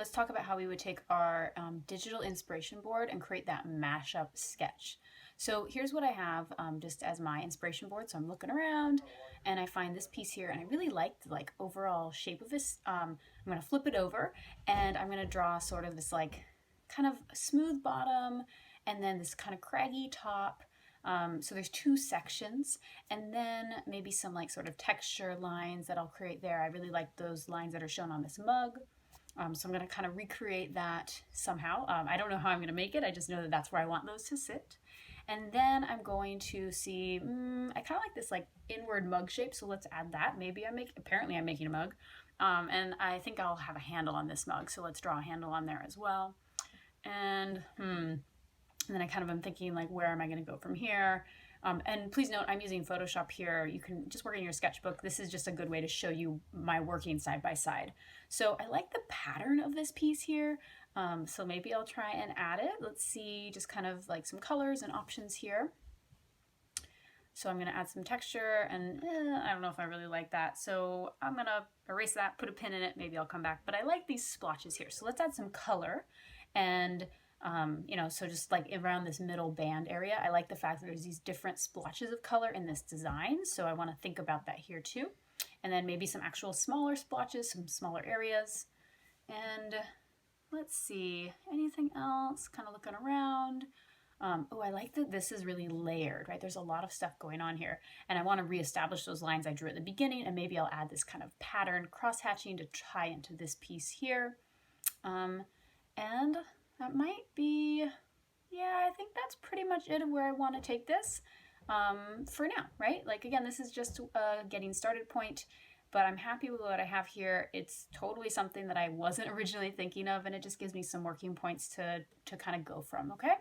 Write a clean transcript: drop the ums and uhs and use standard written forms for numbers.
let's talk about how we would take our digital inspiration board and create that mashup sketch. So here's what I have just as my inspiration board. So I'm looking around and I find this piece here and I really like the overall shape of this. I'm gonna flip it over and I'm gonna draw sort of this kind of smooth bottom and then this kind of craggy top. So there's two sections and then maybe some sort of texture lines that I'll create there. I really like those lines that are shown on this mug. So I'm going to kind of recreate that somehow. I don't know how I'm going to make it. I just know that that's where I want those to sit. And then I'm going to see, I kind of like this inward mug shape. So let's add that. Apparently I'm making a mug. And I think I'll have a handle on this mug. So let's draw a handle on there as well. And then I kind of am thinking where am I going to go from here? And please note, I'm using Photoshop here. You can just work in your sketchbook. This is just a good way to show you my working side by side. So I like the pattern of this piece here. So maybe I'll try and add it. Let's see, just kind of some colors and options here. So I'm going to add some texture and I don't know if I really like that. So I'm going to erase that, put a pin in it. Maybe I'll come back. But I like these splotches here. So let's add some color and so just around this middle band area, I like the fact that there's these different splotches of color in this design. So I want to think about that here too. And then maybe some actual smaller splotches, some smaller areas. And let's see, anything else? Kind of looking around. Oh, I like that this is really layered, right? There's a lot of stuff going on here. And I want to reestablish those lines I drew at the beginning. And maybe I'll add this kind of pattern cross-hatching to tie into this piece here. And that might be, yeah, I think that's pretty much it of where I want to take this for now, right? Again, this is just a getting started point, but I'm happy with what I have here. It's totally something that I wasn't originally thinking of, and it just gives me some working points to kind of go from, okay?